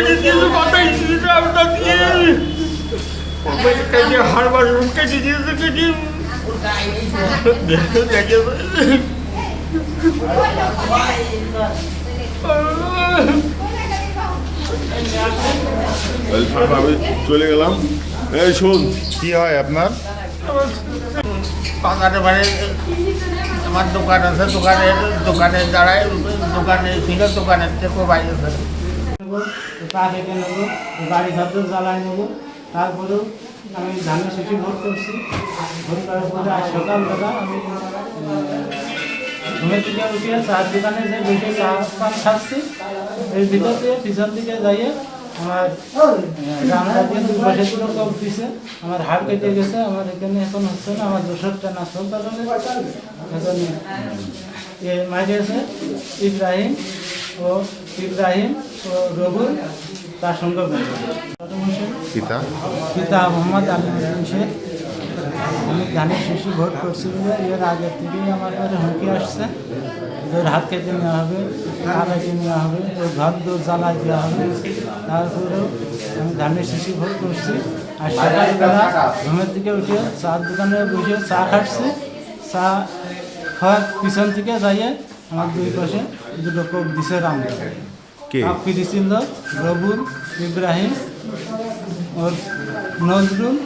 কেটে দিয়েছে, মাথায় সিরাপটা দিয়ে কেটে হাড় বাসন কেটে দিয়েছে, কেটে আমি চলে গেলাম। এই শোন, কি হয় আপনার? বাগানে মানে আমার দোকান আছে, দোকানে দাঁড়ায়, দোকানে ছিল, দোকানের থেকে বাইরে পা কেটে নেবো, বাড়ি ঘর জ্বালায় নেবো। তারপরেও আমি ধানের শিশি ভোট করছি। ভোট করার পরে আজ সকালবেলা আমি ঘুমের থেকে উঠে চার দোকানে যে বসে চা পান খাচ্ছি। এর ভিতর দিয়ে পিছন দিকে যাইয়ে আমার রান্না দিয়ে 2 মাসের জন্য কম দিছে। আমার হাড় কেটে গেছে, আমার এখানে এখন হচ্ছে না, আমার 200টা না সন্তান এখন মারিয়েছে ইব্রাহিম ও রবুল, তার সঙ্গে পিতা পিতা মোহাম্মদ আলিম শেখ। আমি ধানের শিশু ভোট করছি বলে এর আগের থেকেই আমার কাছে হুমকি আসছে যে ওর হাত কেটে নেওয়া হবে, পা কেটে নেওয়া হবে, ওর ঘর দৌড় জ্বালায় দেওয়া হবে। তারপরেও আমি ধানের শিশু ভোট করছি। আর সকালবেলা ঘুমের থেকে উঠে চার দোকানে বসে চা খাচ্ছি। চা খাওয়ার পিছন থেকে যাইয়ে আমার 2 পাশে 2টো কোপ দিছে রামদা। কে? কাপি দিছিল রবুল, ইব্রাহিম ওর নজরুল,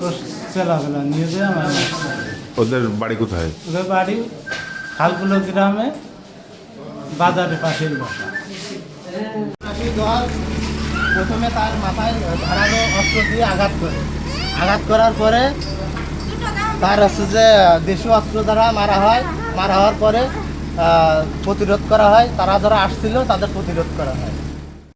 ওর ছেলেবেলা নিয়ে যেয়ে আমার মারছে। ওদের বাড়ি কোথায়? ওদের বাড়ি খালগুলো গ্রামে, বাজারের পাশের বাসা। প্রথমে তার মাথায় ধারালো অস্ত্র দিয়ে আঘাত করার পরে তার হচ্ছে যে দেশীয় অস্ত্র দ্বারা মারা হওয়ার পরে প্রতিরোধ করা হয়। তারা যারা আসছিল তাদের প্রতিরোধ করা হয়।